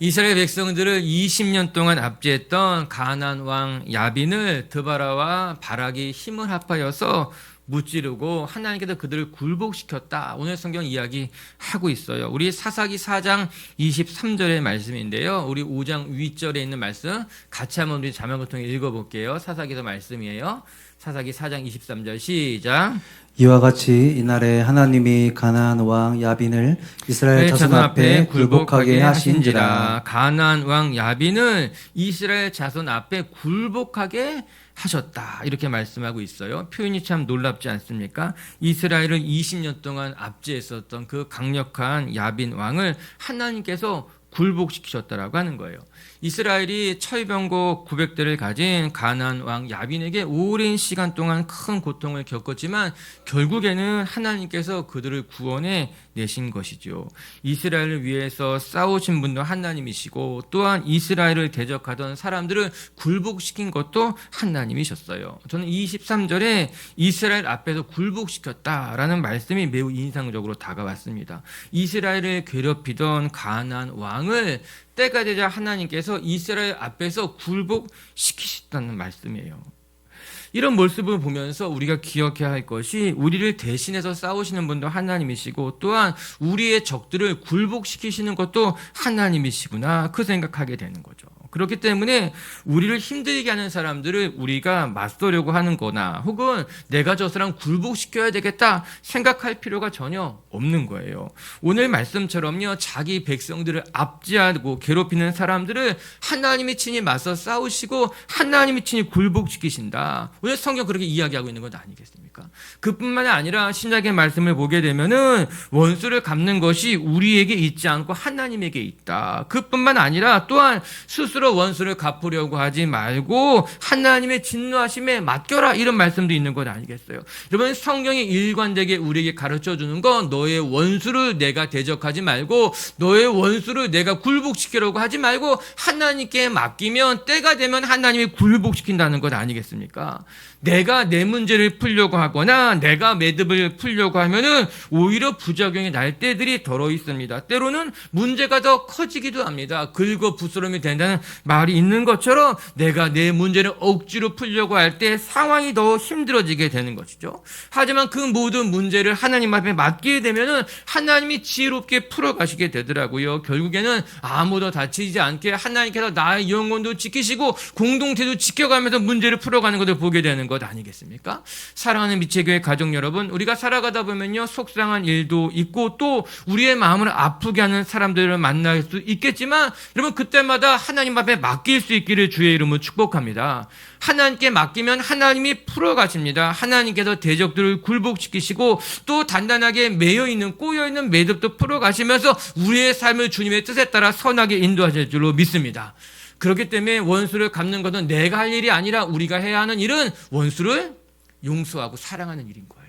이스라엘 백성들을 20년 동안 압제했던 가나안 왕 야빈을 드바라와 바락이 힘을 합하여서 무찌르고 하나님께서 그들을 굴복시켰다. 오늘 성경 이야기하고 있어요. 우리 사사기 4장 23절의 말씀인데요. 우리 5장 윗절에 있는 말씀 같이 한번 우리 자막을 통해 읽어볼게요. 사사기서 말씀이에요. 사사기 4장 23절 시작. 이와 같이 이날에 하나님이 가나안 왕 야빈을 이스라엘 자손 앞에 굴복하게 하신지라. 가나안 왕 야빈을 이스라엘 자손 앞에 굴복하게 하셨다. 이렇게 말씀하고 있어요. 표현이 참 놀랍지 않습니까? 이스라엘을 20년 동안 압제했었던 그 강력한 야빈 왕을 하나님께서 굴복시키셨다라고 하는 거예요. 이스라엘이 철병거 900대를 가진 가나안 왕 야빈에게 오랜 시간 동안 큰 고통을 겪었지만 결국에는 하나님께서 그들을 구원해 내신 것이죠. 이스라엘을 위해서 싸우신 분도 하나님이시고 또한 이스라엘을 대적하던 사람들을 굴복시킨 것도 하나님이셨어요. 저는 23절에 이스라엘 앞에서 굴복시켰다라는 말씀이 매우 인상적으로 다가왔습니다. 이스라엘을 괴롭히던 가나안 왕을 때가 되자 하나님께서 이스라엘 앞에서 굴복시키셨다는 말씀이에요. 이런 모습을 보면서 우리가 기억해야 할 것이 우리를 대신해서 싸우시는 분도 하나님이시고 또한 우리의 적들을 굴복시키시는 것도 하나님이시구나 그 생각하게 되는 거죠. 그렇기 때문에 우리를 힘들게 하는 사람들을 우리가 맞서려고 하는 거나 혹은 내가 저 사람 굴복시켜야 되겠다 생각할 필요가 전혀 없는 거예요. 오늘 말씀처럼요, 자기 백성들을 압제하고 괴롭히는 사람들을 하나님이 친히 맞서 싸우시고 하나님이 친히 굴복시키신다. 오늘 성경 그렇게 이야기하고 있는 것 아니겠습니까? 그뿐만 아니라 신약의 말씀을 보게 되면은 원수를 갚는 것이 우리에게 있지 않고 하나님에게 있다. 그뿐만 아니라 또한 스스로 원수를 갚으려고 하지 말고 하나님의 진노하심에 맡겨라, 이런 말씀도 있는 것 아니겠어요? 여러분, 성경이 일관되게 우리에게 가르쳐주는 건 너의 원수를 내가 대적하지 말고 너의 원수를 내가 굴복시키려고 하지 말고 하나님께 맡기면 때가 되면 하나님이 굴복시킨다는 것 아니겠습니까? 내가 내 문제를 풀려고 하거나 내가 매듭을 풀려고 하면은 오히려 부작용이 날 때들이 더러 있습니다. 때로는 문제가 더 커지기도 합니다. 긁어 부스럼이 된다는 말이 있는 것처럼 내가 내 문제를 억지로 풀려고 할 때 상황이 더 힘들어지게 되는 것이죠. 하지만 그 모든 문제를 하나님 앞에 맡기게 되면은 하나님이 지혜롭게 풀어가시게 되더라고요. 결국에는 아무도 다치지 않게 하나님께서 나의 영혼도 지키시고 공동체도 지켜가면서 문제를 풀어가는 것을 보게 되는 것 아니겠습니까? 사랑하는 미체교회 가족 여러분, 우리가 살아가다 보면요, 속상한 일도 있고 또 우리의 마음을 아프게 하는 사람들을 만날 수 있겠지만 여러분, 그때마다 하나님 앞에 맡길 수 있기를 주의 이름으로 축복합니다. 하나님께 맡기면 하나님이 풀어가십니다. 하나님께서 대적들을 굴복시키시고 또 단단하게 매여있는 꼬여있는 매듭도 풀어가시면서 우리의 삶을 주님의 뜻에 따라 선하게 인도하실 줄로 믿습니다. 그렇기 때문에 원수를 갚는 것은 내가 할 일이 아니라 우리가 해야 하는 일은 원수를 용서하고 사랑하는 일인 거예요.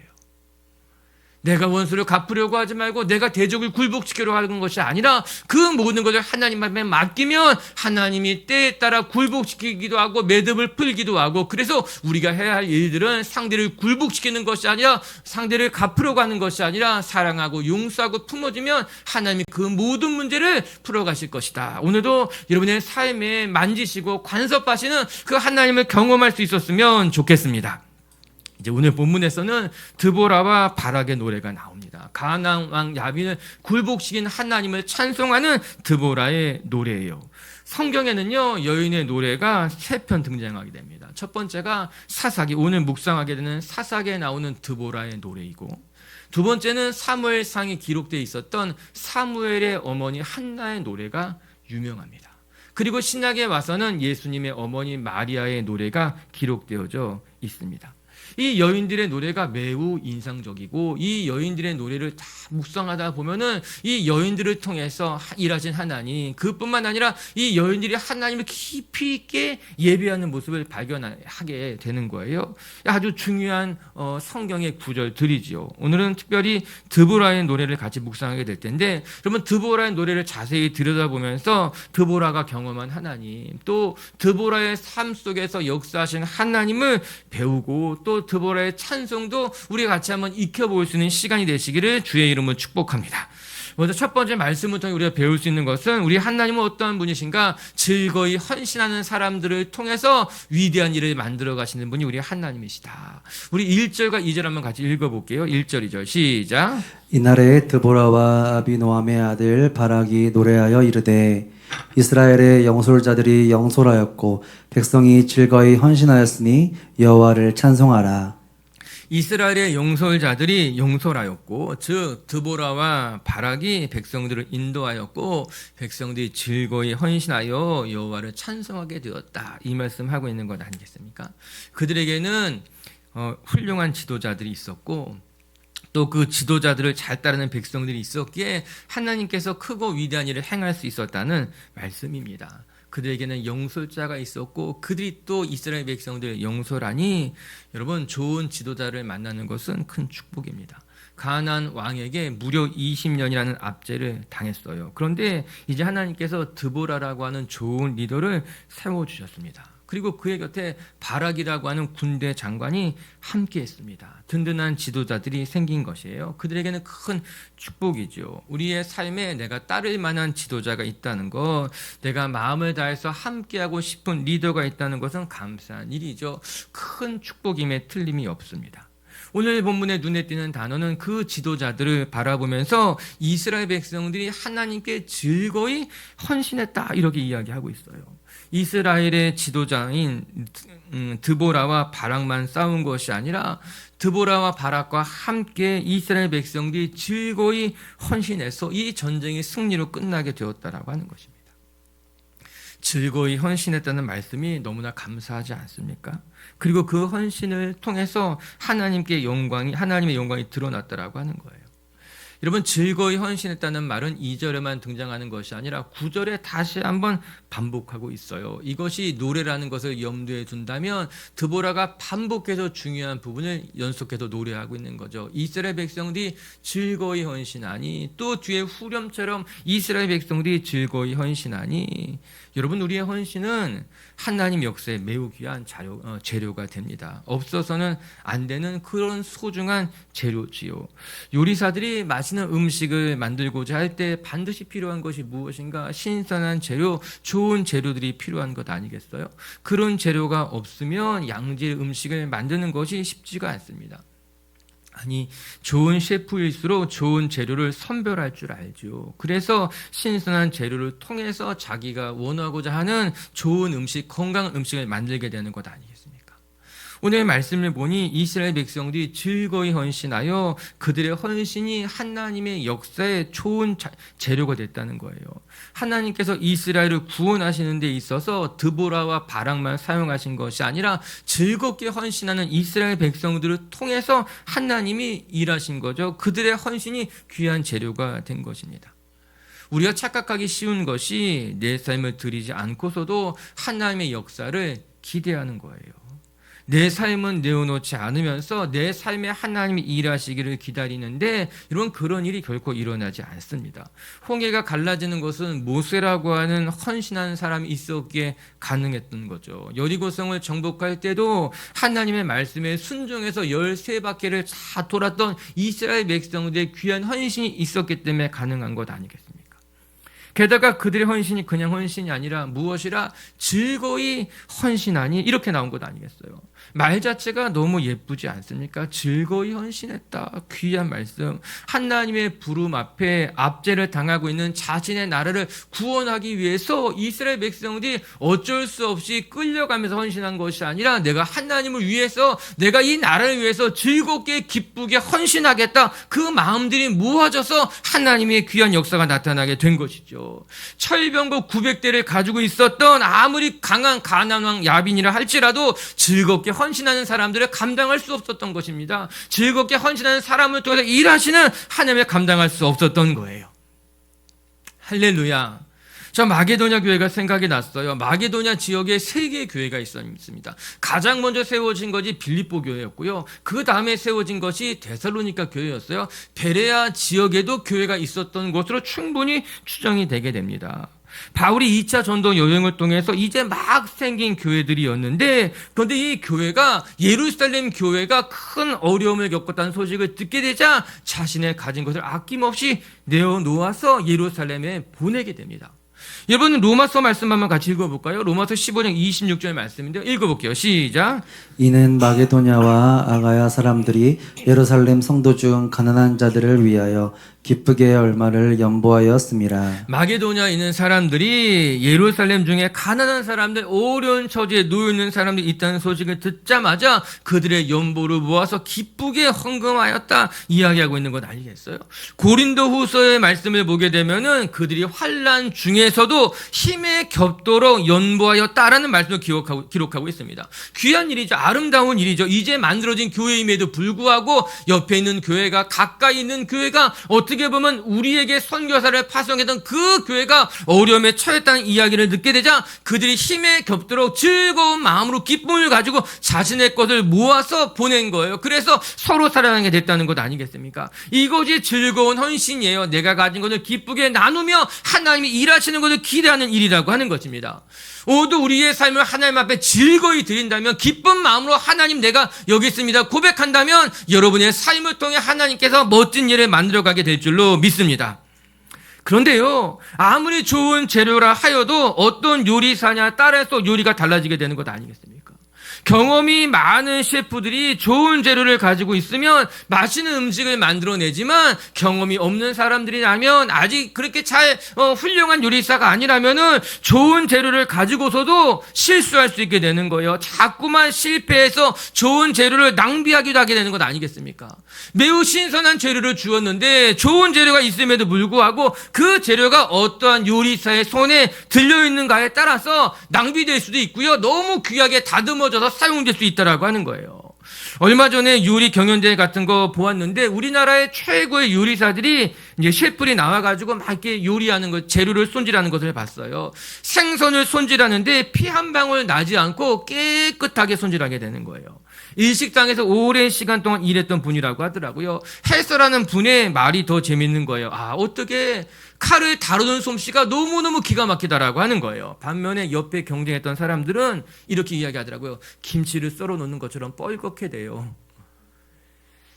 내가 원수를 갚으려고 하지 말고 내가 대적을 굴복시키려고 하는 것이 아니라 그 모든 것을 하나님 앞에 맡기면 하나님이 때에 따라 굴복시키기도 하고 매듭을 풀기도 하고, 그래서 우리가 해야 할 일들은 상대를 굴복시키는 것이 아니라 상대를 갚으려고 하는 것이 아니라 사랑하고 용서하고 품어주면 하나님이 그 모든 문제를 풀어가실 것이다. 오늘도 여러분의 삶에 만지시고 간섭하시는 그 하나님을 경험할 수 있었으면 좋겠습니다. 이제 오늘 본문에서는 드보라와 바락의 노래가 나옵니다. 가나안 왕 야빈을 굴복시킨 하나님을 찬송하는 드보라의 노래예요. 성경에는요, 여인의 노래가 3편 등장하게 됩니다. 첫 번째가 사사기, 오늘 묵상하게 되는 사사기에 나오는 드보라의 노래이고, 두 번째는 사무엘상에 기록되어 있었던 사무엘의 어머니 한나의 노래가 유명합니다. 그리고 신약에 와서는 예수님의 어머니 마리아의 노래가 기록되어져 있습니다. 이 여인들의 노래가 매우 인상적이고 이 여인들의 노래를 다 묵상하다 보면은 이 여인들을 통해서 일하신 하나님, 그뿐만 아니라 이 여인들이 하나님을 깊이 있게 예배하는 모습을 발견하게 되는 거예요. 아주 중요한 성경의 구절들이지요. 오늘은 특별히 드보라의 노래를 같이 묵상하게 될 텐데, 여러분, 드보라의 노래를 자세히 들여다보면서 드보라가 경험한 하나님, 또 드보라의 삶 속에서 역사하신 하나님을 배우고 또 드보라의 찬송도 우리가 같이 한번 익혀볼 수 있는 시간이 되시기를 주의 이름으로 축복합니다. 먼저 첫 번째 말씀을 통해 우리가 배울 수 있는 것은 우리 하나님은 어떠한 분이신가? 즐거이 헌신하는 사람들을 통해서 위대한 일을 만들어 가시는 분이 우리 하나님이시다. 우리 1절과 2절 한번 같이 읽어볼게요. 1절, 2절 시작. 이날에 드보라와 아비노함의 아들 바락이 노래하여 이르되 이스라엘의 영솔자들이 영솔하였고 백성이 즐거이 헌신하였으니 여호와를 찬송하라. 이스라엘의 영솔자들이 영솔하였고 즉 드보라와 바락이 백성들을 인도하였고 백성들이 즐거이 헌신하여 여호와를 찬송하게 되었다. 이 말씀하고 있는 것 아니겠습니까? 그들에게는 훌륭한 지도자들이 있었고 또 그 지도자들을 잘 따르는 백성들이 있었기에 하나님께서 크고 위대한 일을 행할 수 있었다는 말씀입니다. 그들에게는 영솔자가 있었고 그들이 또 이스라엘 백성들 영솔하니 여러분 좋은 지도자를 만나는 것은 큰 축복입니다. 가나안 왕에게 무려 20년이라는 압제를 당했어요. 그런데 이제 하나님께서 드보라라고 하는 좋은 리더를 세워주셨습니다. 그리고 그의 곁에 바락이라고 하는 군대 장관이 함께했습니다. 든든한 지도자들이 생긴 것이에요. 그들에게는 큰 축복이죠. 우리의 삶에 내가 따를 만한 지도자가 있다는 것, 내가 마음을 다해서 함께하고 싶은 리더가 있다는 것은 감사한 일이죠. 큰 축복임에 틀림이 없습니다. 오늘 본문에 눈에 띄는 단어는 그 지도자들을 바라보면서 이스라엘 백성들이 하나님께 즐거이 헌신했다 이렇게 이야기하고 있어요. 이스라엘의 지도자인 드보라와 바락만 싸운 것이 아니라 드보라와 바락과 함께 이스라엘 백성들이 즐거이 헌신해서 이 전쟁이 승리로 끝나게 되었다라고 하는 것입니다. 즐거이 헌신했다는 말씀이 너무나 감사하지 않습니까? 그리고 그 헌신을 통해서 하나님의 영광이 드러났다라고 하는 거예요. 여러분 즐거이 헌신했다는 말은 2절에만 등장하는 것이 아니라 9절에 다시 한번 반복하고 있어요. 이것이 노래라는 것을 염두에 둔다면 드보라가 반복해서 중요한 부분을 연속해서 노래하고 있는 거죠. 이스라엘 백성들이 즐거이 헌신하니 또 뒤에 후렴처럼 이스라엘 백성들이 즐거이 헌신하니 여러분 우리의 헌신은 하나님 역사에 매우 귀한 재료가 됩니다. 없어서는 안 되는 그런 소중한 재료지요. 요리사들이 맛있는 음식을 만들고자 할 때 반드시 필요한 것이 무엇인가? 신선한 재료, 좋은 재료들이 필요한 것 아니겠어요? 그런 재료가 없으면 양질 음식을 만드는 것이 쉽지가 않습니다. 아니 좋은 셰프일수록 좋은 재료를 선별할 줄 알죠. 그래서 신선한 재료를 통해서 자기가 원하고자 하는 좋은 음식, 건강한 음식을 만들게 되는 것 아니겠습니까? 오늘 말씀을 보니 이스라엘 백성들이 즐거이 헌신하여 그들의 헌신이 하나님의 역사에 좋은 재료가 됐다는 거예요. 하나님께서 이스라엘을 구원하시는 데 있어서 드보라와 바락만 사용하신 것이 아니라 즐겁게 헌신하는 이스라엘 백성들을 통해서 하나님이 일하신 거죠. 그들의 헌신이 귀한 재료가 된 것입니다. 우리가 착각하기 쉬운 것이 내 삶을 드리지 않고서도 하나님의 역사를 기대하는 거예요. 내 삶은 내어놓지 않으면서 내 삶에 하나님이 일하시기를 기다리는데 여러분 그런 일이 결코 일어나지 않습니다. 홍해가 갈라지는 것은 모세라고 하는 헌신한 사람이 있었기에 가능했던 거죠. 여리고성을 정복할 때도 하나님의 말씀에 순종해서 13바퀴를 다 돌았던 이스라엘 백성들의 귀한 헌신이 있었기 때문에 가능한 것 아니겠습니까? 게다가 그들의 헌신이 그냥 헌신이 아니라 무엇이라 즐거이 헌신하니 이렇게 나온 것 아니겠어요? 말 자체가 너무 예쁘지 않습니까? 즐거이 헌신했다. 귀한 말씀. 하나님의 부름 앞에 압제를 당하고 있는 자신의 나라를 구원하기 위해서 이스라엘 백성들이 어쩔 수 없이 끌려가면서 헌신한 것이 아니라 내가 하나님을 위해서 내가 이 나라를 위해서 즐겁게 기쁘게 헌신하겠다. 그 마음들이 모아져서 하나님의 귀한 역사가 나타나게 된 것이죠. 철병거 900대를 가지고 있었던 아무리 강한 가나안 왕 야빈이라 할지라도 즐겁게 헌신하는 사람들을 감당할 수 없었던 것입니다. 즐겁게 헌신하는 사람을 통해서 일하시는 하나님을 감당할 수 없었던 거예요. 할렐루야. 저 마게도냐 교회가 생각이 났어요. 마게도냐 지역에 3개의 교회가 있습니다. 가장 먼저 세워진 것이 빌립보 교회였고요. 그 다음에 세워진 것이 데살로니가 교회였어요. 베레아 지역에도 교회가 있었던 것으로 충분히 추정이 되게 됩니다. 바울이 2차 전도 여행을 통해서 이제 막 생긴 교회들이었는데, 그런데 이 교회가, 예루살렘 교회가 큰 어려움을 겪었다는 소식을 듣게 되자 자신의 가진 것을 아낌없이 내어놓아서 예루살렘에 보내게 됩니다. 여러분, 로마서 말씀 한번 같이 읽어볼까요? 로마서 15장 26절 말씀인데요. 읽어볼게요. 시작. 이는 마게도냐와 아가야 사람들이 예루살렘 성도 중 가난한 자들을 위하여 기쁘게 얼마를 연보하였음이라. 마게도냐에 있는 사람들이 예루살렘 중에 가난한 사람들, 어려운 처지에 놓여 있는 사람들이 있다는 소식을 듣자마자 그들의 연보를 모아서 기쁘게 헌금하였다 이야기하고 있는 것 아니겠어요? 고린도후서의 말씀을 보게 되면은 그들이 환난 중에서도 힘에 겹도록 연보하였다라는 말씀을 기록하고 있습니다. 귀한 일이죠. 아름다운 일이죠. 이제 만들어진 교회임에도 불구하고 옆에 있는 교회가, 가까이 있는 교회가, 어떻게 보면 우리에게 선교사를 파송했던 그 교회가 어려움에 처했다는 이야기를 듣게 되자 그들이 힘에 겹도록 즐거운 마음으로 기쁨을 가지고 자신의 것을 모아서 보낸 거예요. 그래서 서로 사랑하게 됐다는 것 아니겠습니까? 이것이 즐거운 헌신이에요. 내가 가진 것을 기쁘게 나누며 하나님이 일하시는 것을 기대하는 일이라고 하는 것입니다. 모두 우리의 삶을 하나님 앞에 즐거이 드린다면, 기쁜 마음으로 하나님 내가 여기 있습니다 고백한다면 여러분의 삶을 통해 하나님께서 멋진 일을 만들어가게 될 줄로 믿습니다. 그런데요, 아무리 좋은 재료라 하여도 어떤 요리사냐 따라서 요리가 달라지게 되는 것 아니겠습니까? 경험이 많은 셰프들이 좋은 재료를 가지고 있으면 맛있는 음식을 만들어내지만, 경험이 없는 사람들이라면, 아직 그렇게 훌륭한 요리사가 아니라면은 좋은 재료를 가지고서도 실수할 수 있게 되는 거예요. 자꾸만 실패해서 좋은 재료를 낭비하기도 하게 되는 것 아니겠습니까? 매우 신선한 재료를 주었는데 좋은 재료가 있음에도 불구하고 그 재료가 어떠한 요리사의 손에 들려있는가에 따라서 낭비될 수도 있고요, 너무 귀하게 다듬어져서 사용될 수 있다라고 하는 거예요. 얼마 전에 요리 경연대회 같은 거 보았는데, 우리나라의 최고의 요리사들이 이제 셰프들이 나와가지고 막 이렇게 요리하는 것, 재료를 손질하는 것을 봤어요. 생선을 손질하는데 피 한 방울 나지 않고 깨끗하게 손질하게 되는 거예요. 일식당에서 오랜 시간 동안 일했던 분이라고 하더라고요. 해설하는 분의 말이 더 재밌는 거예요. 어떻게 칼을 다루는 솜씨가 너무너무 기가 막히다라고 하는 거예요. 반면에 옆에 경쟁했던 사람들은 이렇게 이야기하더라고요. 김치를 썰어 놓는 것처럼 뻘겋게 돼요.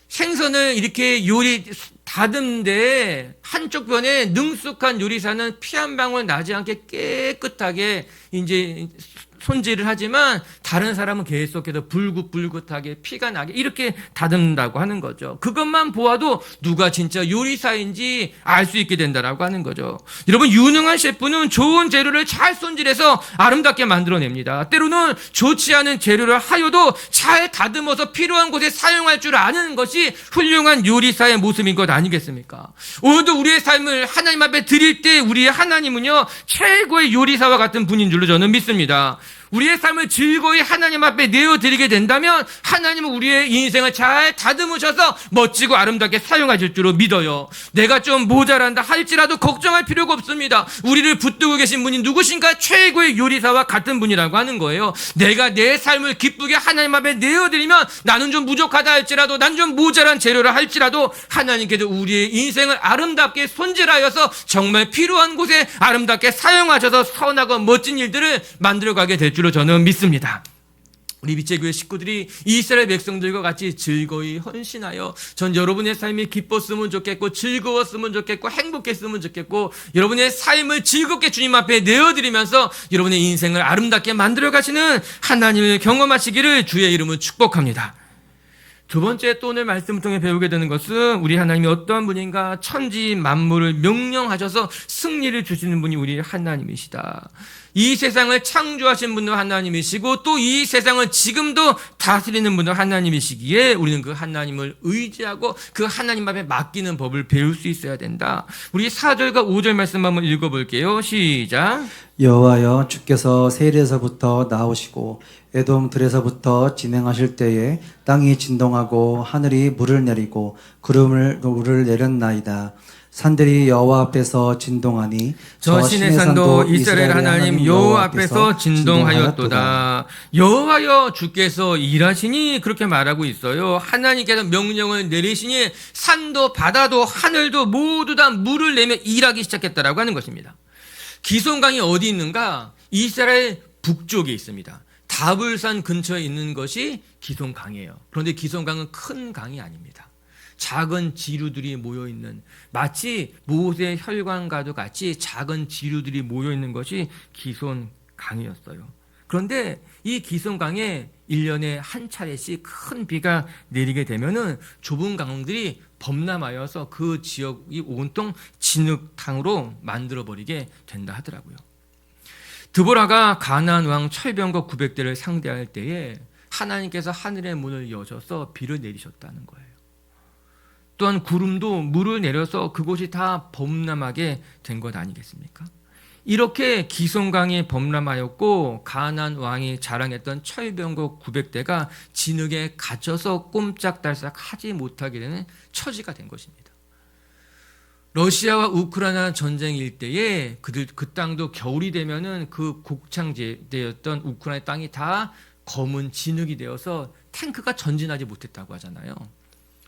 생선을 이렇게 다듬는데 한쪽 편에 능숙한 요리사는 피 한 방울 나지 않게 깨끗하게 이제 손질을 하지만, 다른 사람은 계속해서 불긋불긋하게 피가 나게 이렇게 다듬는다고 하는 거죠. 그것만 보아도 누가 진짜 요리사인지 알 수 있게 된다라고 하는 거죠. 여러분, 유능한 셰프는 좋은 재료를 잘 손질해서 아름답게 만들어냅니다. 때로는 좋지 않은 재료를 하여도 잘 다듬어서 필요한 곳에 사용할 줄 아는 것이 훌륭한 요리사의 모습인 것 아니겠습니까? 오늘도 우리의 삶을 하나님 앞에 드릴 때 우리의 하나님은요, 최고의 요리사와 같은 분인 줄로 저는 믿습니다. 우리의 삶을 즐거이 하나님 앞에 내어드리게 된다면 하나님은 우리의 인생을 잘 다듬으셔서 멋지고 아름답게 사용하실 줄로 믿어요. 내가 좀 모자란다 할지라도 걱정할 필요가 없습니다. 우리를 붙들고 계신 분이 누구신가? 최고의 요리사와 같은 분이라고 하는 거예요. 내가 내 삶을 기쁘게 하나님 앞에 내어드리면, 나는 좀 부족하다 할지라도, 난 좀 모자란 재료라 할지라도 하나님께서 우리의 인생을 아름답게 손질하여서 정말 필요한 곳에 아름답게 사용하셔서 선하고 멋진 일들을 만들어가게 될 줄로 저는 믿습니다. 우리 빛의교회 식구들이 이스라엘 백성들과 같이 즐거이 헌신하여, 전 여러분의 삶이 기뻤으면 좋겠고, 즐거웠으면 좋겠고, 행복했으면 좋겠고, 여러분의 삶을 즐겁게 주님 앞에 내어드리면서 여러분의 인생을 아름답게 만들어 가시는 하나님을 경험하시기를 주의 이름으로 축복합니다. 두 번째, 또 오늘 말씀을 통해 배우게 되는 것은 우리 하나님이 어떠한 분인가? 천지 만물을 명령하셔서 승리를 주시는 분이 우리 하나님이시다. 이 세상을 창조하신 분도 하나님이시고, 또 이 세상을 지금도 다스리는 분도 하나님이시기에 우리는 그 하나님을 의지하고 그 하나님 앞에 맡기는 법을 배울 수 있어야 된다. 우리 4절과 5절 말씀 한번 읽어볼게요. 시작. 여호와여, 주께서 세일에서부터 나오시고 에돔 들에서부터 진행하실 때에 땅이 진동하고 하늘이 물을 내리고 물을 내렸나이다. 산들이 여호와 앞에서 진동하니 저 신의 산도 이스라엘 하나님 여호와 앞에서 진동하였도다. 여호와여, 주께서 일하시니, 그렇게 말하고 있어요. 하나님께서 명령을 내리시니 산도 바다도 하늘도 모두 다 물을 내며 일하기 시작했다라고 하는 것입니다. 기손강이 어디 있는가? 이스라엘 북쪽에 있습니다. 다불산 근처에 있는 것이 기손강이에요. 그런데 기손강은 큰 강이 아닙니다. 작은 지류들이 모여있는, 마치 모세 혈관과도 같이 작은 지류들이 모여있는 것이 기손강이었어요. 그런데 이 기손강에 1년에 한 차례씩 큰 비가 내리게 되면은 좁은 강들이 범람하여서 그 지역이 온통 진흙탕으로 만들어버리게 된다 하더라고요. 드보라가 가나안 왕 철병거 900대를 상대할 때에 하나님께서 하늘의 문을 여셔서 비를 내리셨다는 거예요. 또한 구름도 물을 내려서 그곳이 다 범람하게 된 것 아니겠습니까? 이렇게 기손강이 범람하였고 가나안 왕이 자랑했던 철병거 900대가 진흙에 갇혀서 꼼짝달싹 하지 못하게 되는 처지가 된 것입니다. 러시아와 우크라이나 전쟁일 때에 그 땅도 겨울이 되면은 그 곡창지대였던 우크라이나 땅이 다 검은 진흙이 되어서 탱크가 전진하지 못했다고 하잖아요.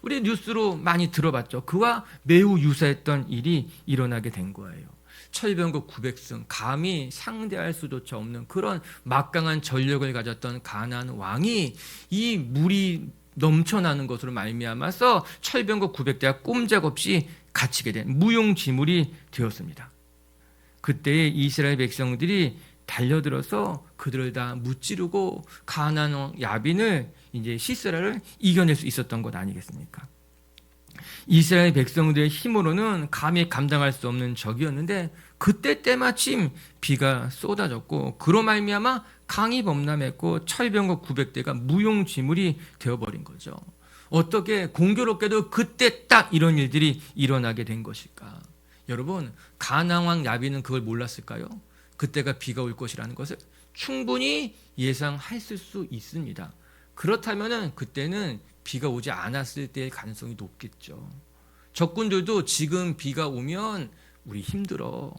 우리 뉴스로 많이 들어봤죠. 그와 매우 유사했던 일이 일어나게 된 거예요. 철병거 900승, 감히 상대할 수조차 없는 그런 막강한 전력을 가졌던 가나안 왕이 이 물이 넘쳐나는 것으로 말미암아서 철병거 900대가 꼼짝없이 갇히게 된 무용지물이 되었습니다. 그때의 이스라엘 백성들이 달려들어서 그들을 다 무찌르고 가나안 왕 야빈을 이제 시스라를 이겨낼 수 있었던 것 아니겠습니까? 이스라엘 백성들의 힘으로는 감히 감당할 수 없는 적이었는데 그때 때마침 비가 쏟아졌고 그로 말미암아 강이 범람했고 철병거 900대가 무용지물이 되어버린 거죠. 어떻게 공교롭게도 그때 딱 이런 일들이 일어나게 된 것일까? 여러분, 가나안 왕 야빈은 그걸 몰랐을까요? 그때가 비가 올 것이라는 것을 충분히 예상했을 수 있습니다. 그렇다면 그때는 비가 오지 않았을 때의 가능성이 높겠죠. 적군들도 지금 비가 오면 우리 힘들어,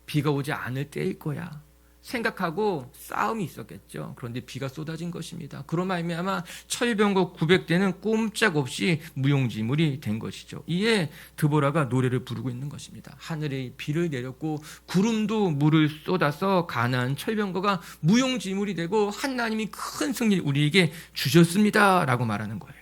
비가 오지 않을 때일 거야 생각하고 싸움이 있었겠죠. 그런데 비가 쏟아진 것입니다. 그로 말미암아 철병거 900대는 꼼짝없이 무용지물이 된 것이죠. 이에 드보라가 노래를 부르고 있는 것입니다. 하늘에 비를 내렸고 구름도 물을 쏟아서 가나안 철병거가 무용지물이 되고 하나님이 큰 승리를 우리에게 주셨습니다 라고 말하는 거예요.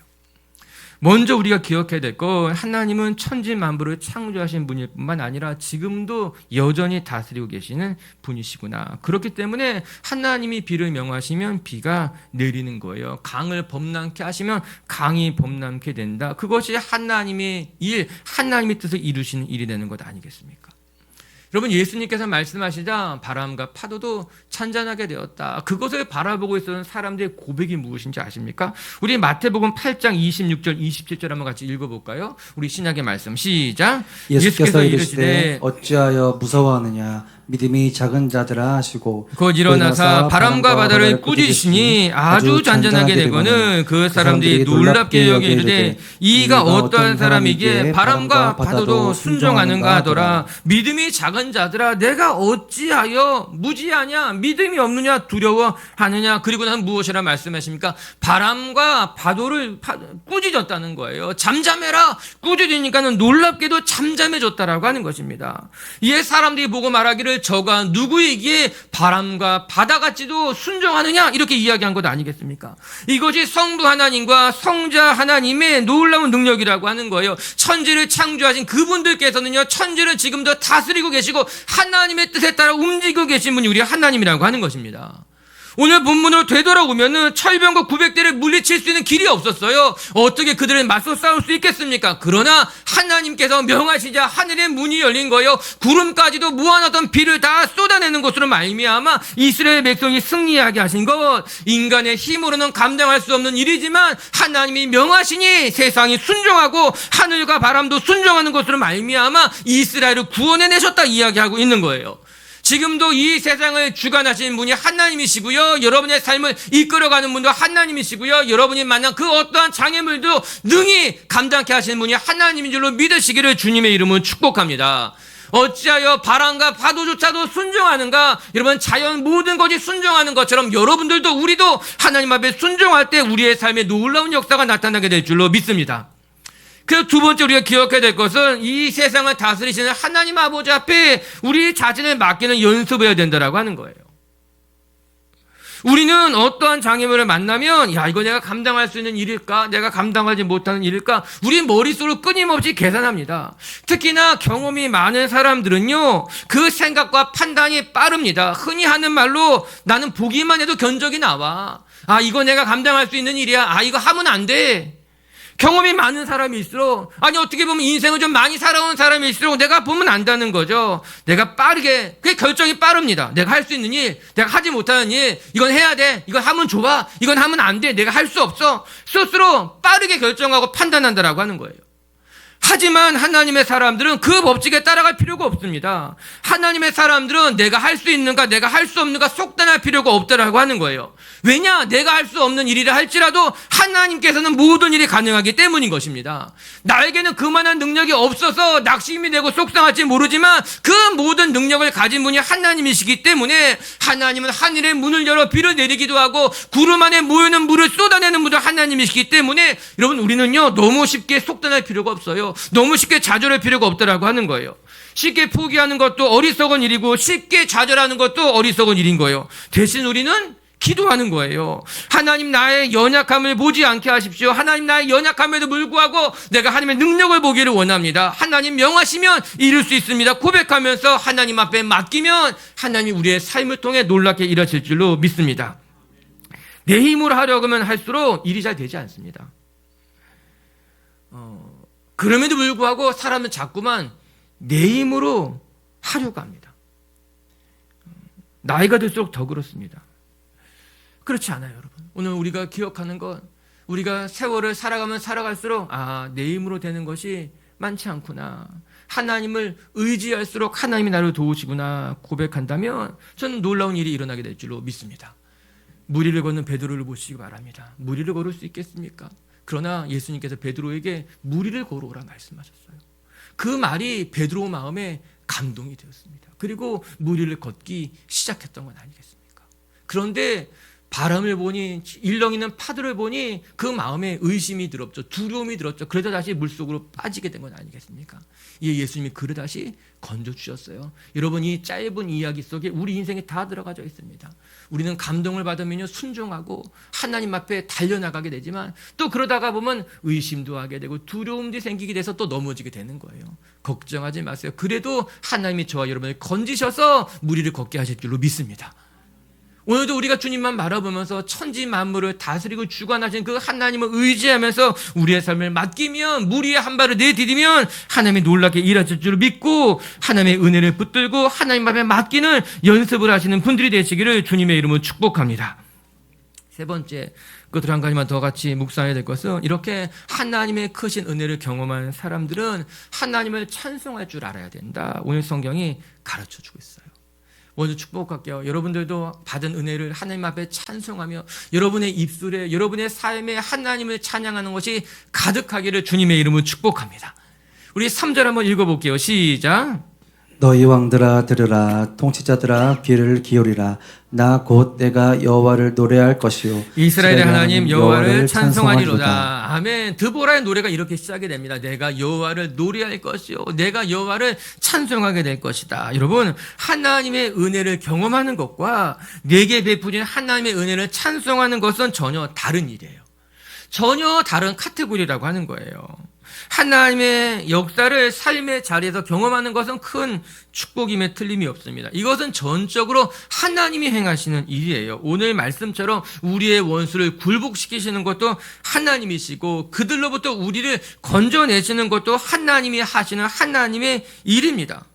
먼저 우리가 기억해야 될 건 하나님은 천지 만물을 창조하신 분일 뿐만 아니라 지금도 여전히 다스리고 계시는 분이시구나. 그렇기 때문에 하나님이 비를 명하시면 비가 내리는 거예요. 강을 범람케 하시면 강이 범람케 된다. 그것이 하나님의 일, 하나님의 뜻을 이루시는 일이 되는 것 아니겠습니까? 여러분, 예수님께서 말씀하시자 바람과 파도도 잔잔하게 되었다. 그것을 바라보고 있었던 사람들의 고백이 무엇인지 아십니까? 우리 마태복음 8장 26절 27절 한번 같이 읽어볼까요? 우리 신약의 말씀 시작. 예수께서 이르시되 어찌하여 무서워하느냐 믿음이 작은 자들아 하시고 곧 일어나사 바람과 바다를 꾸짖으시니 아주 잔잔하게 되거늘 그 사람들이 놀랍게 여겨 이르되 이가 어떠한 사람이기에 바람과 파도도 순종하는가 하더라. 믿음이 작은 자들아 내가 어찌하여 무지하냐, 믿음이 없느냐, 두려워하느냐. 그리고 난 무엇이라 말씀하십니까? 바람과 파도를 꾸짖었다는 거예요. 잠잠해라. 꾸짖으니까는 놀랍게도 잠잠해졌다라고 하는 것입니다. 이에 사람들이 보고 말하기를 저가 누구이기에 바람과 바다 같지도 순종하느냐 이렇게 이야기한 것 아니겠습니까? 이것이 성부 하나님과 성자 하나님의 놀라운 능력이라고 하는 거예요. 천지를 창조하신 그분들께서는요, 천지를 지금도 다스리고 계시고 하나님의 뜻에 따라 움직이고 계신 분이 우리 하나님이라고 하는 것입니다. 오늘 본문으로 되돌아오면은 철병거 900대를 물리칠 수 있는 길이 없었어요. 어떻게 그들을 맞서 싸울 수 있겠습니까? 그러나 하나님께서 명하시자 하늘의 문이 열린 거예요. 구름까지도 무한하던 비를 다 쏟아내는 것으로 말미암아 이스라엘 백성이 승리하게 하신 것, 인간의 힘으로는 감당할 수 없는 일이지만 하나님이 명하시니 세상이 순종하고 하늘과 바람도 순종하는 것으로 말미암아 이스라엘을 구원해내셨다 이야기하고 있는 거예요. 지금도 이 세상을 주관하시는 분이 하나님이시고요. 여러분의 삶을 이끌어가는 분도 하나님이시고요. 여러분이 만난 그 어떠한 장애물도 능히 감당케 하시는 분이 하나님인 줄로 믿으시기를 주님의 이름으로 축복합니다. 어찌하여 바람과 파도조차도 순종하는가? 여러분, 자연 모든 것이 순종하는 것처럼 여러분들도 우리도 하나님 앞에 순종할 때 우리의 삶에 놀라운 역사가 나타나게 될 줄로 믿습니다. 그래서 두 번째 우리가 기억해야 될 것은 이 세상을 다스리시는 하나님 아버지 앞에 우리 자신을 맡기는 연습해야 된다라고 하는 거예요. 우리는 어떠한 장애물을 만나면 야 이거 내가 감당할 수 있는 일일까? 내가 감당하지 못하는 일일까? 우리 머릿속으로 끊임없이 계산합니다. 특히나 경험이 많은 사람들은요 그 생각과 판단이 빠릅니다. 흔히 하는 말로 나는 보기만 해도 견적이 나와. 아 이거 내가 감당할 수 있는 일이야. 아 이거 하면 안 돼. 경험이 많은 사람일수록 아니 어떻게 보면 인생을 좀 많이 살아온 사람일수록 내가 보면 안다는 거죠. 내가 빠르게 그게 결정이 빠릅니다. 내가 할 수 있는 일, 내가 하지 못하는 일 이건 해야 돼. 이건 하면 좋아. 이건 하면 안 돼. 내가 할 수 없어. 스스로 빠르게 결정하고 판단한다라고 하는 거예요. 하지만 하나님의 사람들은 그 법칙에 따라갈 필요가 없습니다. 하나님의 사람들은 내가 할 수 있는가 내가 할 수 없는가 속단할 필요가 없다라고 하는 거예요. 왜냐? 내가 할 수 없는 일이라 할지라도 하나님께서는 모든 일이 가능하기 때문인 것입니다. 나에게는 그만한 능력이 없어서 낙심이 되고 속상할지 모르지만 그 모든 능력을 가진 분이 하나님이시기 때문에 하나님은 하늘의 문을 열어 비를 내리기도 하고 구름 안에 모이는 물을 쏟아내는 분도 하나님이시기 때문에 여러분 우리는요 너무 쉽게 속단할 필요가 없어요. 너무 쉽게 좌절할 필요가 없다라고 하는 거예요. 쉽게 포기하는 것도 어리석은 일이고 쉽게 좌절하는 것도 어리석은 일인 거예요. 대신 우리는 기도하는 거예요. 하나님 나의 연약함을 보지 않게 하십시오. 하나님 나의 연약함에도 불구하고 내가 하나님의 능력을 보기를 원합니다. 하나님 명하시면 이룰 수 있습니다. 고백하면서 하나님 앞에 맡기면 하나님이 우리의 삶을 통해 놀랍게 일하실 줄로 믿습니다. 내 힘으로 하려고 하면 할수록 일이 잘 되지 않습니다. 그럼에도 불구하고 사람은 자꾸만 내 힘으로 하려고 합니다. 나이가 들수록 더 그렇습니다. 그렇지 않아요, 여러분. 오늘 우리가 기억하는 건 우리가 세월을 살아가면 살아갈수록 내 힘으로 되는 것이 많지 않구나. 하나님을 의지할수록 하나님이 나를 도우시구나 고백한다면 저는 놀라운 일이 일어나게 될 줄로 믿습니다. 무리를 걷는 베드로를 보시기 바랍니다. 무리를 걸을 수 있겠습니까? 그러나 예수님께서 베드로에게 무리를 걸어오라 말씀하셨어요. 그 말이 베드로 마음에 감동이 되었습니다. 그리고 무리를 걷기 시작했던 건 아니겠습니까? 그런데 바람을 보니 일렁이는 파도를 보니 그 마음에 의심이 들었죠. 두려움이 들었죠. 그러다 다시 물속으로 빠지게 된 건 아니겠습니까? 이에 예수님이 그를 다시 건져주셨어요. 여러분 이 짧은 이야기 속에 우리 인생이 다 들어가져 있습니다. 우리는 감동을 받으면요 순종하고 하나님 앞에 달려나가게 되지만 또 그러다가 보면 의심도 하게 되고 두려움도 생기게 돼서 또 넘어지게 되는 거예요. 걱정하지 마세요. 그래도 하나님이 저와 여러분을 건지셔서 무리를 걷게 하실 줄로 믿습니다. 오늘도 우리가 주님만 바라보면서 천지 만물을 다스리고 주관하신 그 하나님을 의지하면서 우리의 삶을 맡기면 무리의 한 발을 내디디면 하나님이 놀랍게 일하실 줄 믿고 하나님의 은혜를 붙들고 하나님 앞에 맡기는 연습을 하시는 분들이 되시기를 주님의 이름으로 축복합니다. 세 번째, 그것들 한 가지만 더 같이 묵상해야 될 것은 이렇게 하나님의 크신 은혜를 경험한 사람들은 하나님을 찬송할 줄 알아야 된다. 오늘 성경이 가르쳐주고 있어요. 먼저 축복할게요. 여러분들도 받은 은혜를 하나님 앞에 찬송하며 여러분의 입술에 여러분의 삶에 하나님을 찬양하는 것이 가득하기를 주님의 이름으로 축복합니다. 우리 3절 한번 읽어볼게요. 시작. 너희 왕들아 들으라. 통치자들아 귀를 기울이라. 나 곧 내가 여호와를 노래할 것이요 이스라엘의 하나님 여호와를 찬송하리로다. 아멘. 드보라의 노래가 이렇게 시작이 됩니다. 내가 여호와를 노래할 것이요 내가 여호와를 찬송하게 될 것이다. 여러분 하나님의 은혜를 경험하는 것과 내게 베푸신 하나님의 은혜를 찬송하는 것은 전혀 다른 일이에요. 전혀 다른 카테고리라고 하는 거예요. 하나님의 역사를 삶의 자리에서 경험하는 것은 큰 축복임에 틀림이 없습니다. 이것은 전적으로 하나님이 행하시는 일이에요. 오늘 말씀처럼 우리의 원수를 굴복시키시는 것도 하나님이시고 그들로부터 우리를 건져내시는 것도 하나님이 하시는 하나님의 일입니다.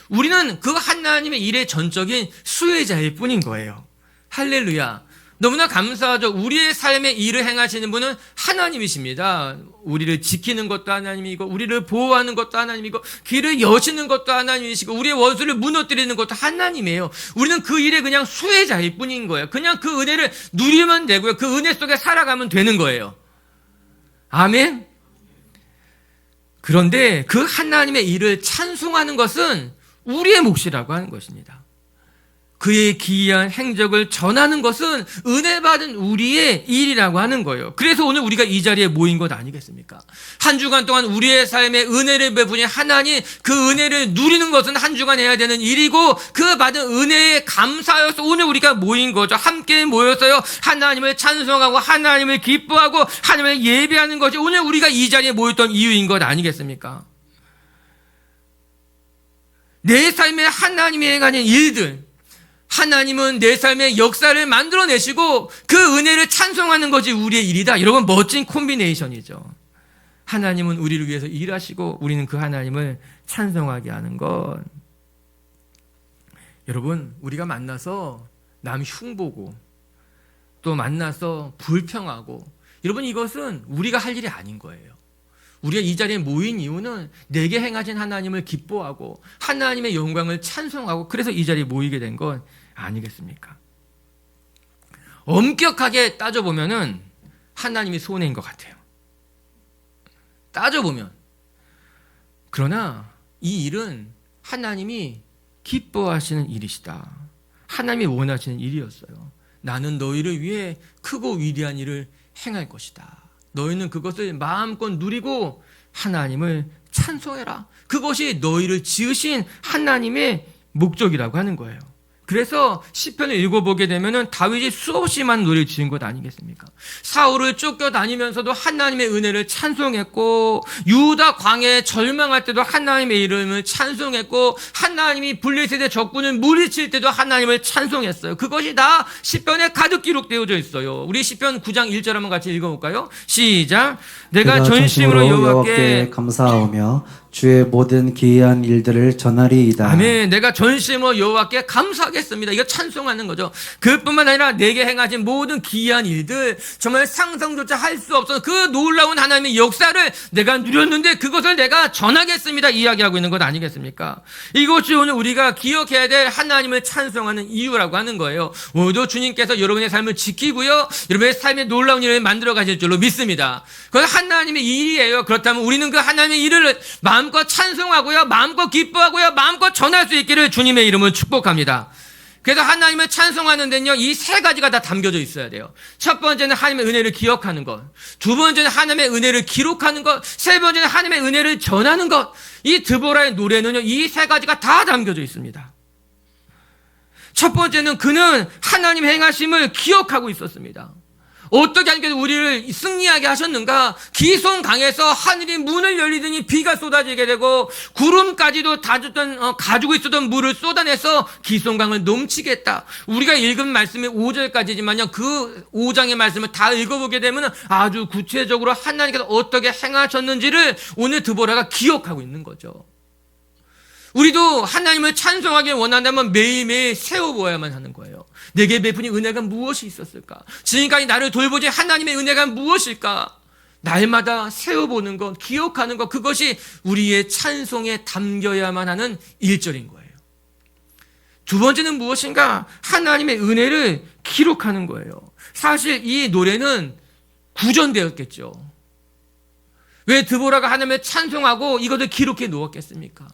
우리는 그 하나님의 일의 전적인 수혜자일 뿐인 거예요. 할렐루야. 너무나 감사하죠. 우리의 삶의 일을 행하시는 분은 하나님이십니다. 우리를 지키는 것도 하나님이고 우리를 보호하는 것도 하나님이고 길을 여시는 것도 하나님이시고 우리의 원수를 무너뜨리는 것도 하나님이에요. 우리는 그 일에 그냥 수혜자일 뿐인 거예요. 그냥 그 은혜를 누리면 되고요. 그 은혜 속에 살아가면 되는 거예요. 아멘. 그런데 그 하나님의 일을 찬송하는 것은 우리의 몫이라고 하는 것입니다. 그의 기이한 행적을 전하는 것은 은혜 받은 우리의 일이라고 하는 거예요. 그래서 오늘 우리가 이 자리에 모인 것 아니겠습니까? 한 주간 동안 우리의 삶에 은혜를 베푸신 하나님, 그 은혜를 누리는 것은 한 주간 해야 되는 일이고, 그 받은 은혜에 감사하여서 오늘 우리가 모인 거죠. 함께 모여서요, 하나님을 찬송하고 하나님을 기뻐하고 하나님을 예배하는 것이 오늘 우리가 이 자리에 모였던 이유인 것 아니겠습니까? 내 삶에 하나님이 행하는 일들, 하나님은 내 삶의 역사를 만들어내시고 그 은혜를 찬송하는 것이 우리의 일이다. 여러분, 멋진 콤비네이션이죠. 하나님은 우리를 위해서 일하시고 우리는 그 하나님을 찬송하게 하는 것. 여러분, 우리가 만나서 남 흉보고 또 만나서 불평하고, 여러분, 이것은 우리가 할 일이 아닌 거예요. 우리가 이 자리에 모인 이유는 내게 행하신 하나님을 기뻐하고 하나님의 영광을 찬송하고, 그래서 이 자리에 모이게 된 건 아니겠습니까? 엄격하게 따져보면은 하나님이 손해인 것 같아요. 따져보면. 그러나 이 일은 하나님이 기뻐하시는 일이시다. 하나님이 원하시는 일이었어요. 나는 너희를 위해 크고 위대한 일을 행할 것이다. 너희는 그것을 마음껏 누리고 하나님을 찬송해라. 그것이 너희를 지으신 하나님의 목적이라고 하는 거예요. 그래서 시편을 읽어보게 되면 다윗이 수없이 많은 노래를 지은 것 아니겠습니까? 사울을 쫓겨다니면서도 하나님의 은혜를 찬송했고, 유다 광야에 절망할 때도 하나님의 이름을 찬송했고, 하나님이 블레셋의 적군을 물리칠 때도 하나님을 찬송했어요. 그것이 다 시편에 가득 기록되어져 있어요. 우리 시편 9장 1절 한번 같이 읽어볼까요? 시작. 내가 전심으로 여호와께 감사하오며 주의 모든 기이한 일들을 전하리이다. 아멘. 내가 전심으로 여호와께 감사하겠습니다. 이거 찬송하는 거죠. 그뿐만 아니라 내게 행하신 모든 기이한 일들, 정말 상상조차 할 수 없어 그 놀라운 하나님의 역사를 내가 누렸는데 그것을 내가 전하겠습니다. 이야기하고 있는 것 아니겠습니까? 이것이 오늘 우리가 기억해야 될 하나님을 찬송하는 이유라고 하는 거예요. 오늘도 주님께서 여러분의 삶을 지키고요, 여러분의 삶에 놀라운 일을 만들어 가실 줄로 믿습니다. 그건 하나님의 일이에요. 그렇다면 우리는 그 하나님의 일을 마음껏 찬송하고요, 마음껏 기뻐하고요, 마음껏 전할 수 있기를 주님의 이름을 축복합니다. 그래서 하나님을 찬송하는 데는요, 이 세 가지가 다 담겨져 있어야 돼요. 첫 번째는 하나님의 은혜를 기억하는 것, 두 번째는 하나님의 은혜를 기록하는 것, 세 번째는 하나님의 은혜를 전하는 것. 이 드보라의 노래는요, 이 세 가지가 다 담겨져 있습니다. 첫 번째는 그는 하나님 행하심을 기억하고 있었습니다. 어떻게 하나님께서 우리를 승리하게 하셨는가? 기손 강에서 하늘이 문을 열리더니 비가 쏟아지게 되고, 구름까지도 가지고 있었던 물을 쏟아내서 기손 강을 넘치게 했다. 우리가 읽은 말씀이 5절까지지만요, 그 5장의 말씀을 다 읽어보게 되면 아주 구체적으로 하나님께서 어떻게 행하셨는지를 오늘 드보라가 기억하고 있는 거죠. 우리도 하나님을 찬송하기 원한다면 매일매일 세워보아야만 하는 거예요. 내게 베푼 은혜가 무엇이 있었을까? 지금까지 나를 돌보신 하나님의 은혜가 무엇일까? 날마다 세워보는 것, 기억하는 것, 그것이 우리의 찬송에 담겨야만 하는 일절인 거예요. 두 번째는 무엇인가? 하나님의 은혜를 기록하는 거예요. 사실 이 노래는 구전되었겠죠. 왜 드보라가 하나님을 찬송하고 이것을 기록해 놓았겠습니까?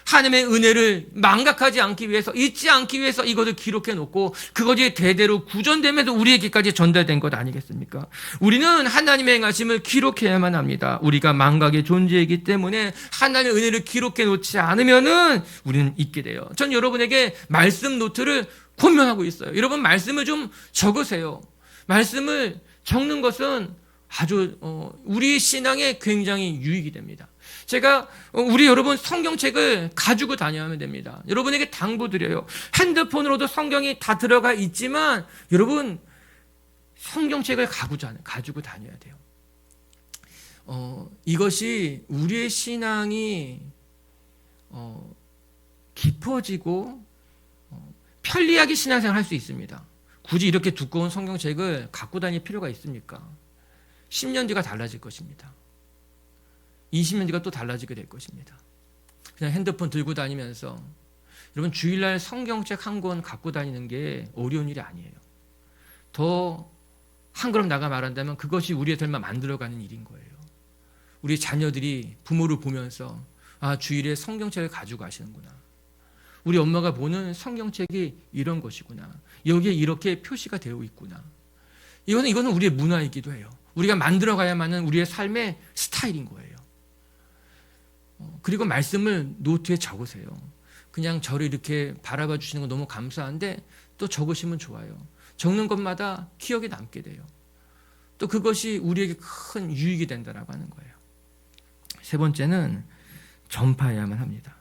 하나님의 은혜를 망각하지 않기 위해서, 잊지 않기 위해서 이것을 기록해 놓고 그것이 대대로 구전되면서 우리에게까지 전달된 것 아니겠습니까? 우리는 하나님의 행하심을 기록해야만 합니다. 우리가 망각의 존재이기 때문에 하나님의 은혜를 기록해 놓지 않으면은 우리는 잊게 돼요. 전 여러분에게 말씀 노트를 권면하고 있어요. 여러분, 말씀을 좀 적으세요. 말씀을 적는 것은 아주 우리 신앙에 굉장히 유익이 됩니다. 제가 우리 여러분 성경책을 가지고 다녀야 됩니다. 여러분에게 당부드려요. 핸드폰으로도 성경이 다 들어가 있지만 여러분 성경책을 가지고 다녀야 돼요. 이것이 우리의 신앙이 깊어지고 편리하게 신앙생활 할 수 있습니다. 굳이 이렇게 두꺼운 성경책을 갖고 다닐 필요가 있습니까? 10년 뒤가 달라질 것입니다. 20년 뒤가 또 달라지게 될 것입니다. 그냥 핸드폰 들고 다니면서 여러분 주일날 성경책 한 권 갖고 다니는 게 어려운 일이 아니에요. 더 한 걸음 나가 말한다면 그것이 우리의 삶을 만들어가는 일인 거예요. 우리 자녀들이 부모를 보면서 아, 주일에 성경책을 가지고 가시는구나. 우리 엄마가 보는 성경책이 이런 것이구나. 여기에 이렇게 표시가 되어 있구나. 이거는 우리의 문화이기도 해요. 우리가 만들어가야만 하는 우리의 삶의 스타일인 거예요. 그리고 말씀을 노트에 적으세요. 그냥 저를 이렇게 바라봐 주시는 거 너무 감사한데 또 적으시면 좋아요. 적는 것마다 기억에 남게 돼요. 또 그것이 우리에게 큰 유익이 된다라고 하는 거예요. 세 번째는 전파해야만 합니다.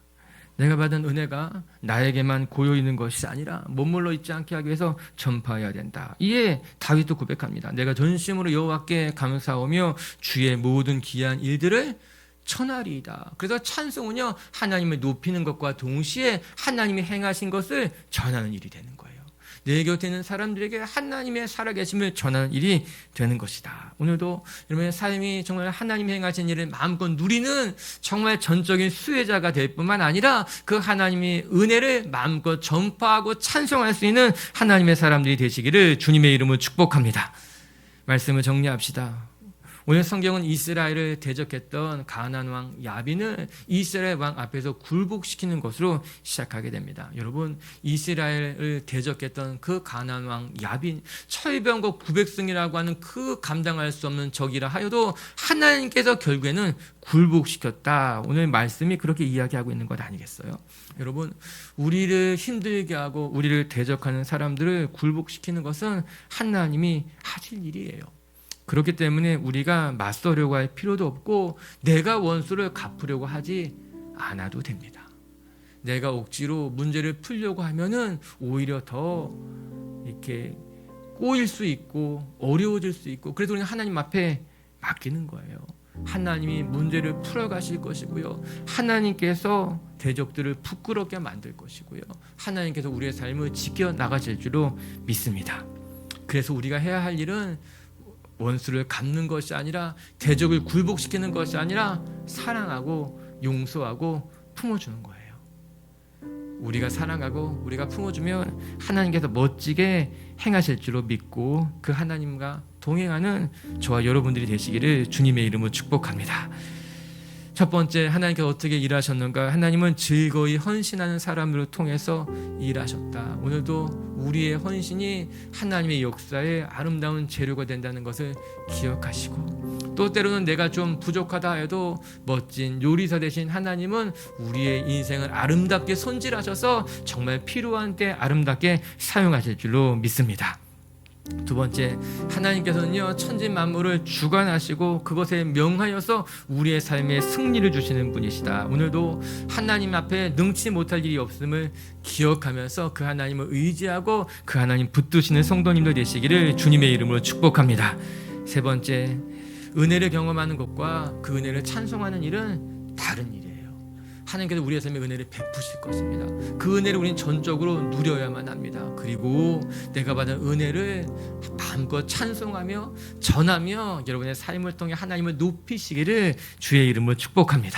내가 받은 은혜가 나에게만 고여 있는 것이 아니라 머물러 있지 않게 하기 위해서 전파해야 된다. 이에 다윗도 고백합니다. 내가 전심으로 여호와께 감사하며 주의 모든 귀한 일들을 전하리이다. 그래서 찬송은요, 하나님을 높이는 것과 동시에 하나님이 행하신 것을 전하는 일이 되는 거예요. 내 곁에 있는 사람들에게 하나님의 살아계심을 전하는 일이 되는 것이다. 오늘도 여러분의 삶이 정말 하나님이 행하신 일을 마음껏 누리는 정말 전적인 수혜자가 될 뿐만 아니라 그 하나님의 은혜를 마음껏 전파하고 찬송할 수 있는 하나님의 사람들이 되시기를 주님의 이름으로 축복합니다. 말씀을 정리합시다. 오늘 성경은 이스라엘을 대적했던 가나안 왕 야빈을 이스라엘 왕 앞에서 굴복시키는 것으로 시작하게 됩니다. 여러분, 이스라엘을 대적했던 그 가나안 왕 야빈, 철병거 900승이라고 하는 그 감당할 수 없는 적이라 하여도 하나님께서 결국에는 굴복시켰다. 오늘 말씀이 그렇게 이야기하고 있는 것 아니겠어요? 여러분, 우리를 힘들게 하고 우리를 대적하는 사람들을 굴복시키는 것은 하나님이 하실 일이에요. 그렇기 때문에 우리가 맞서려고 할 필요도 없고 내가 원수를 갚으려고 하지 않아도 됩니다. 내가 억지로 문제를 풀려고 하면은 오히려 더 이렇게 꼬일 수 있고 어려워질 수 있고, 그래서 우리는 하나님 앞에 맡기는 거예요. 하나님이 문제를 풀어가실 것이고요. 하나님께서 대적들을 부끄럽게 만들 것이고요. 하나님께서 우리의 삶을 지켜나가실 줄로 믿습니다. 그래서 우리가 해야 할 일은 원수를 갚는 것이 아니라, 대적을 굴복시키는 것이 아니라 사랑하고 용서하고 품어주는 거예요. 우리가 사랑하고 우리가 품어주면 하나님께서 멋지게 행하실 줄로 믿고 그 하나님과 동행하는 저와 여러분들이 되시기를 주님의 이름으로 축복합니다. 첫 번째, 하나님께서 어떻게 일하셨는가? 하나님은 즐거이 헌신하는 사람들을 통해서 일하셨다. 오늘도 우리의 헌신이 하나님의 역사의 아름다운 재료가 된다는 것을 기억하시고, 또 때로는 내가 좀 부족하다 해도 멋진 요리사 되신 하나님은 우리의 인생을 아름답게 손질하셔서 정말 필요한 때 아름답게 사용하실 줄로 믿습니다. 두 번째, 하나님께서는요, 천지 만물을 주관하시고 그것에 명하여서 우리의 삶에 승리를 주시는 분이시다. 오늘도 하나님 앞에 능치 못할 일이 없음을 기억하면서 그 하나님을 의지하고 그 하나님 붙드시는 성도님들 되시기를 주님의 이름으로 축복합니다. 세 번째, 은혜를 경험하는 것과 그 은혜를 찬송하는 일은 다른 일이에요. 하나님께서 우리의 삶에 은혜를 베푸실 것입니다. 그 은혜를 우리는 전적으로 누려야만 합니다. 그리고 내가 받은 은혜를 마음껏 찬송하며 전하며 여러분의 삶을 통해 하나님을 높이시기를 주의 이름으로 축복합니다.